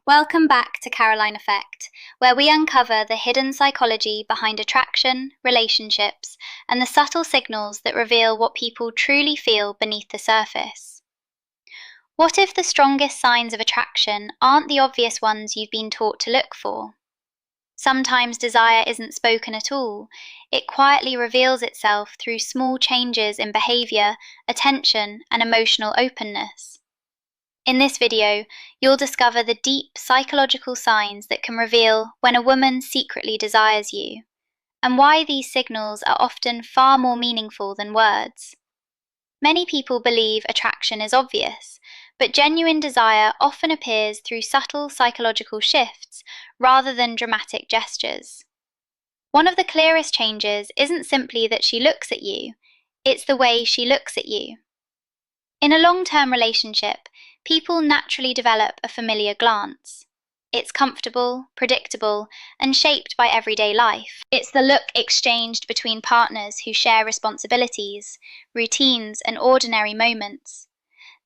Welcome back to Caroline Effect, where we uncover the hidden psychology behind attraction, relationships, and the subtle signals that reveal what people truly feel beneath the surface. What if the strongest signs of attraction aren't the obvious ones you've been taught to look for? Sometimes desire isn't spoken at all. It quietly reveals itself through small changes in behavior, attention, and emotional openness. In this video, you'll discover the deep psychological signs that can reveal when a woman secretly desires you, and why these signals are often far more meaningful than words. Many people believe attraction is obvious, but genuine desire often appears through subtle psychological shifts rather than dramatic gestures. One of the clearest changes isn't simply that she looks at you, it's the way she looks at you. In a long-term relationship, people naturally develop a familiar glance. It's comfortable, predictable, and shaped by everyday life. It's the look exchanged between partners who share responsibilities, routines, and ordinary moments.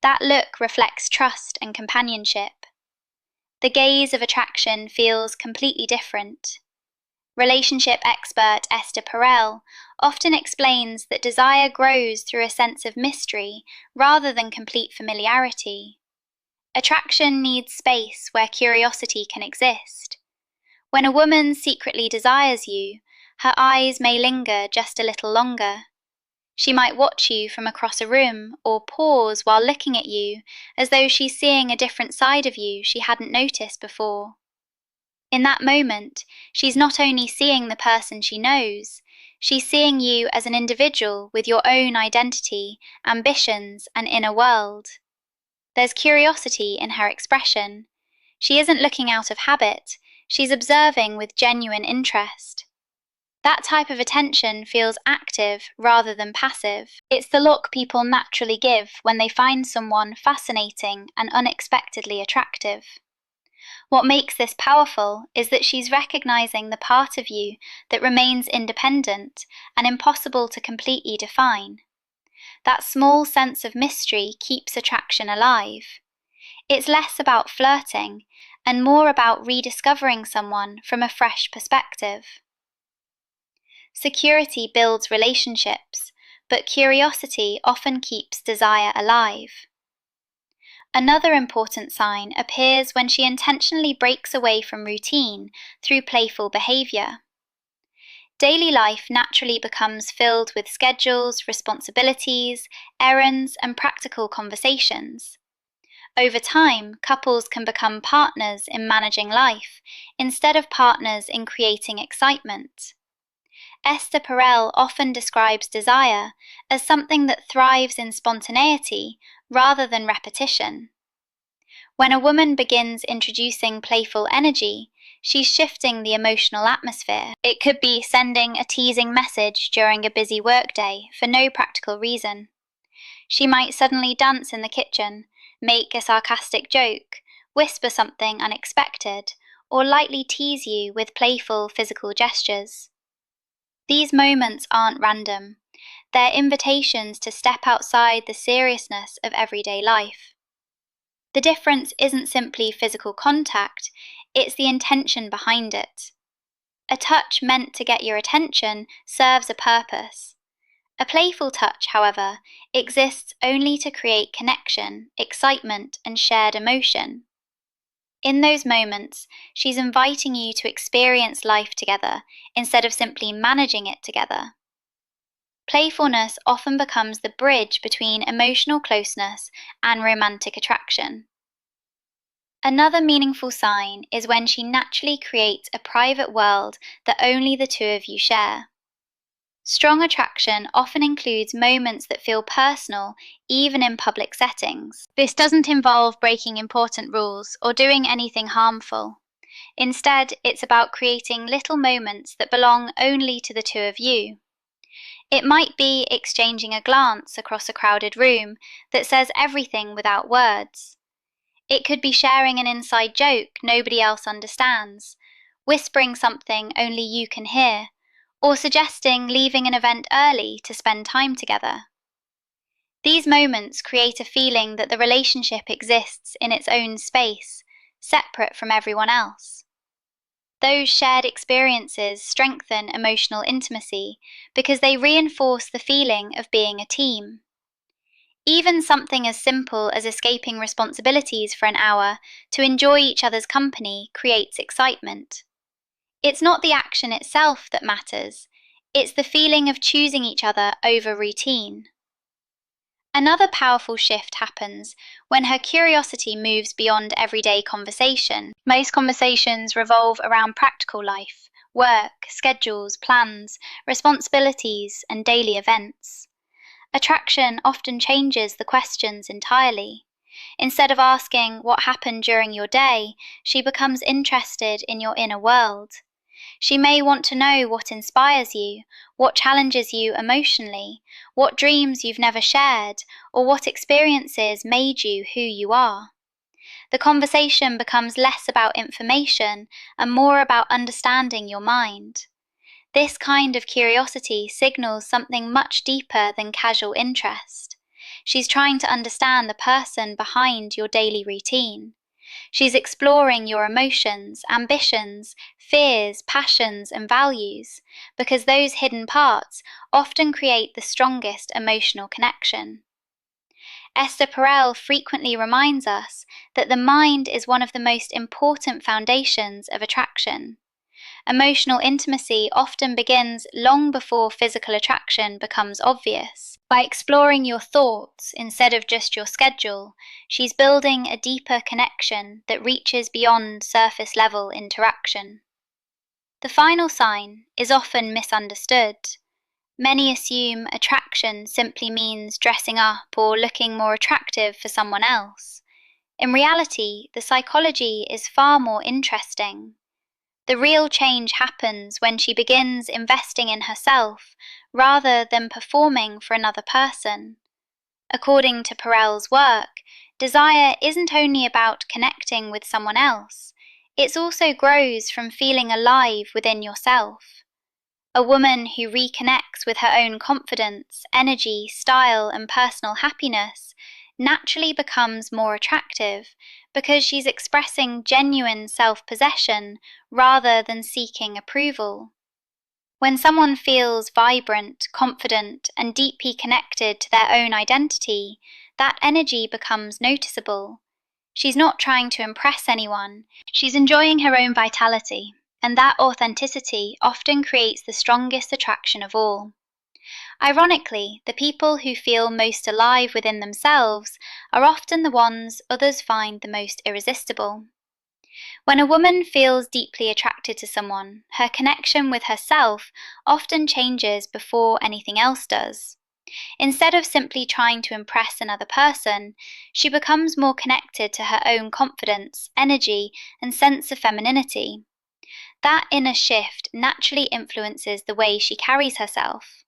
That look reflects trust and companionship. The gaze of attraction feels completely different. Relationship expert Esther Perel often explains that desire grows through a sense of mystery rather than complete familiarity. Attraction needs space where curiosity can exist. When a woman secretly desires you, her eyes may linger just a little longer. She might watch you from across a room or pause while looking at you as though she's seeing a different side of you she hadn't noticed before. In that moment, she's not only seeing the person she knows, she's seeing you as an individual with your own identity, ambitions, and inner world. There's curiosity in her expression. She isn't looking out of habit, she's observing with genuine interest. That type of attention feels active rather than passive. It's the look people naturally give when they find someone fascinating and unexpectedly attractive. What makes this powerful is that she's recognizing the part of you that remains independent and impossible to completely define. That small sense of mystery keeps attraction alive. It's less about flirting and more about rediscovering someone from a fresh perspective. Security builds relationships, but curiosity often keeps desire alive. Another important sign appears when she intentionally breaks away from routine through playful behavior. Daily life naturally becomes filled with schedules, responsibilities, errands, and practical conversations. Over time, couples can become partners in managing life instead of partners in creating excitement. Esther Perel often describes desire as something that thrives in spontaneity rather than repetition. When a woman begins introducing playful energy, she's shifting the emotional atmosphere. It could be sending a teasing message during a busy workday for no practical reason. She might suddenly dance in the kitchen, make a sarcastic joke, whisper something unexpected, or lightly tease you with playful physical gestures. These moments aren't random. They're invitations to step outside the seriousness of everyday life. The difference isn't simply physical contact, it's the intention behind it. A touch meant to get your attention serves a purpose. A playful touch, however, exists only to create connection, excitement, and shared emotion. In those moments, she's inviting you to experience life together instead of simply managing it together. Playfulness often becomes the bridge between emotional closeness and romantic attraction. Another meaningful sign is when she naturally creates a private world that only the two of you share. Strong attraction often includes moments that feel personal, even in public settings. This doesn't involve breaking important rules or doing anything harmful. Instead, it's about creating little moments that belong only to the two of you. It might be exchanging a glance across a crowded room that says everything without words. It could be sharing an inside joke nobody else understands, whispering something only you can hear, or suggesting leaving an event early to spend time together. These moments create a feeling that the relationship exists in its own space, separate from everyone else. Those shared experiences strengthen emotional intimacy because they reinforce the feeling of being a team. Even something as simple as escaping responsibilities for an hour to enjoy each other's company creates excitement. It's not the action itself that matters, it's the feeling of choosing each other over routine. Another powerful shift happens when her curiosity moves beyond everyday conversation. Most conversations revolve around practical life, work, schedules, plans, responsibilities, and daily events. Attraction often changes the questions entirely. Instead of asking what happened during your day, she becomes interested in your inner world. She may want to know what inspires you, what challenges you emotionally, what dreams you've never shared, or what experiences made you who you are. The conversation becomes less about information and more about understanding your mind. This kind of curiosity signals something much deeper than casual interest. She's trying to understand the person behind your daily routine. She's exploring your emotions, ambitions, fears, passions, and values, because those hidden parts often create the strongest emotional connection. Esther Perel frequently reminds us that the mind is one of the most important foundations of attraction. Emotional intimacy often begins long before physical attraction becomes obvious. By exploring your thoughts instead of just your schedule, she's building a deeper connection that reaches beyond surface level interaction. The final sign is often misunderstood. Many assume attraction simply means dressing up or looking more attractive for someone else. In reality, the psychology is far more interesting. The real change happens when she begins investing in herself rather than performing for another person. According to Perel's work, desire isn't only about connecting with someone else, it also grows from feeling alive within yourself. A woman who reconnects with her own confidence, energy, style, and personal happiness naturally becomes more attractive because she's expressing genuine self-possession rather than seeking approval. When someone feels vibrant, confident, and deeply connected to their own identity, that energy becomes noticeable. She's not trying to impress anyone, she's enjoying her own vitality, and that authenticity often creates the strongest attraction of all. Ironically, the people who feel most alive within themselves are often the ones others find the most irresistible. When a woman feels deeply attracted to someone, her connection with herself often changes before anything else does. Instead of simply trying to impress another person, she becomes more connected to her own confidence, energy, and sense of femininity. That inner shift naturally influences the way she carries herself.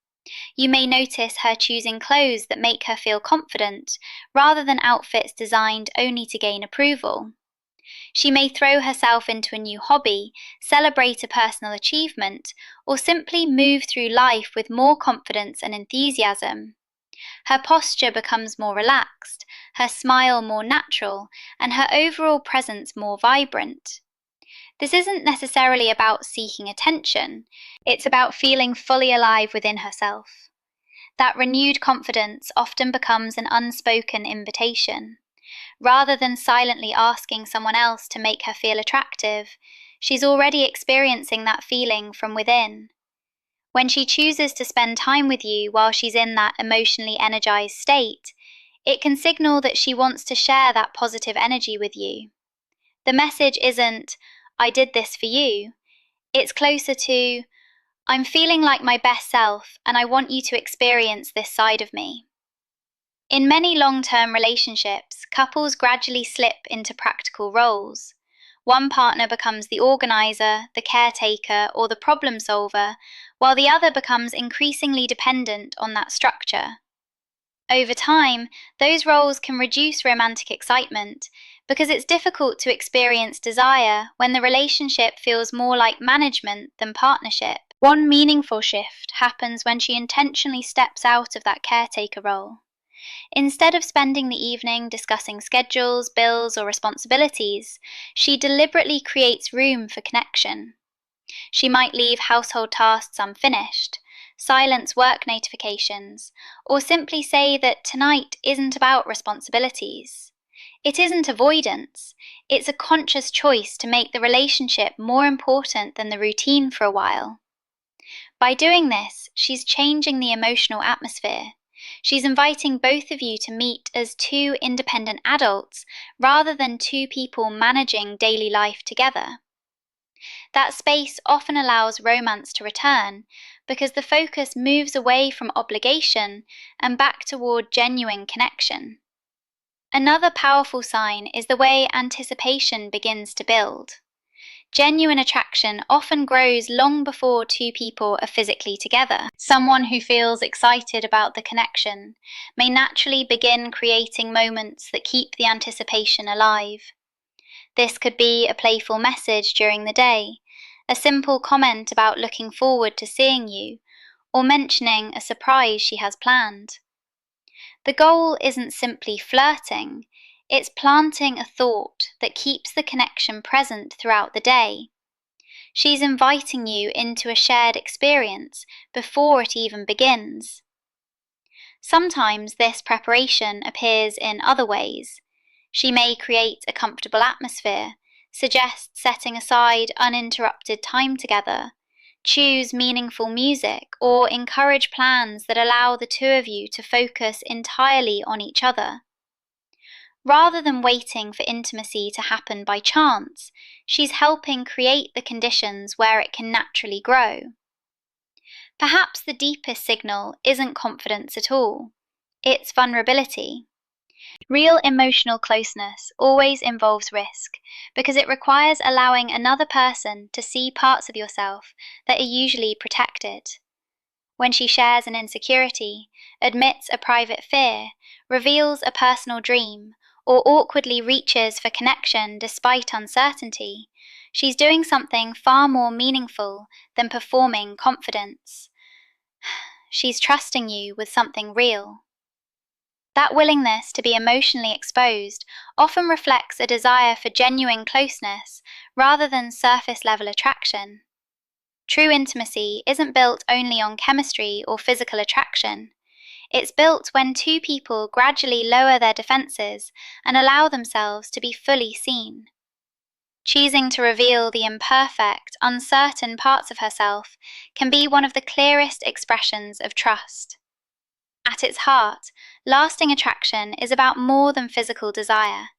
You may notice her choosing clothes that make her feel confident, rather than outfits designed only to gain approval. She may throw herself into a new hobby, celebrate a personal achievement, or simply move through life with more confidence and enthusiasm. Her posture becomes more relaxed, her smile more natural, and her overall presence more vibrant. This isn't necessarily about seeking attention, it's about feeling fully alive within herself. That renewed confidence often becomes an unspoken invitation. Rather than silently asking someone else to make her feel attractive, she's already experiencing that feeling from within. When she chooses to spend time with you while she's in that emotionally energized state, it can signal that she wants to share that positive energy with you. The message isn't, "I did this for you." It's closer to, "I'm feeling like my best self and I want you to experience this side of me." In many long-term relationships, couples gradually slip into practical roles. One partner becomes the organizer, the caretaker, or the problem solver, while the other becomes increasingly dependent on that structure. Over time, those roles can reduce romantic excitement because it's difficult to experience desire when the relationship feels more like management than partnership. One meaningful shift happens when she intentionally steps out of that caretaker role. Instead of spending the evening discussing schedules, bills, or responsibilities, she deliberately creates room for connection. She might leave household tasks unfinished, silence work notifications, or simply say that tonight isn't about responsibilities. It isn't avoidance, it's a conscious choice to make the relationship more important than the routine for a while. By doing this, she's changing the emotional atmosphere. She's inviting both of you to meet as two independent adults rather than two people managing daily life together. That space often allows romance to return because the focus moves away from obligation and back toward genuine connection. Another powerful sign is the way anticipation begins to build. Genuine attraction often grows long before two people are physically together. Someone who feels excited about the connection may naturally begin creating moments that keep the anticipation alive. This could be a playful message during the day, a simple comment about looking forward to seeing you, or mentioning a surprise she has planned. The goal isn't simply flirting, it's planting a thought that keeps the connection present throughout the day. She's inviting you into a shared experience before it even begins. Sometimes this preparation appears in other ways. She may create a comfortable atmosphere, suggest setting aside uninterrupted time together, choose meaningful music, or encourage plans that allow the two of you to focus entirely on each other. Rather than waiting for intimacy to happen by chance, she's helping create the conditions where it can naturally grow. Perhaps the deepest signal isn't confidence at all, it's vulnerability. Real emotional closeness always involves risk because it requires allowing another person to see parts of yourself that are usually protected. When she shares an insecurity, admits a private fear, reveals a personal dream, or awkwardly reaches for connection despite uncertainty, she's doing something far more meaningful than performing confidence. She's trusting you with something real. That willingness to be emotionally exposed often reflects a desire for genuine closeness rather than surface-level attraction. True intimacy isn't built only on chemistry or physical attraction. It's built when two people gradually lower their defenses and allow themselves to be fully seen. Choosing to reveal the imperfect, uncertain parts of herself can be one of the clearest expressions of trust. At its heart, lasting attraction is about more than physical desire.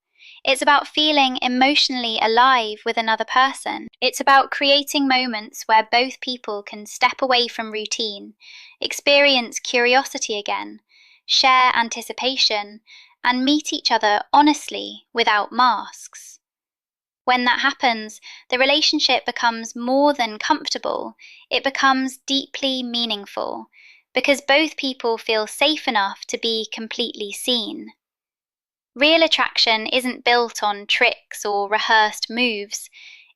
It's about feeling emotionally alive with another person. It's about creating moments where both people can step away from routine, experience curiosity again, share anticipation, and meet each other honestly without masks. When that happens, the relationship becomes more than comfortable, it becomes deeply meaningful, because both people feel safe enough to be completely seen. Real attraction isn't built on tricks or rehearsed moves.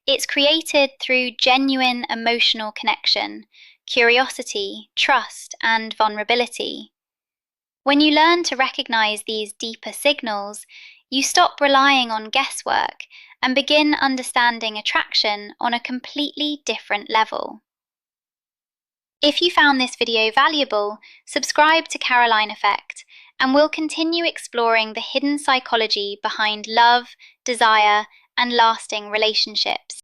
It's created through genuine emotional connection, curiosity, trust, and vulnerability. When you learn to recognize these deeper signals, you stop relying on guesswork and begin understanding attraction on a completely different level. If you found this video valuable, subscribe to Caroline Effect, and we'll continue exploring the hidden psychology behind love, desire, and lasting relationships.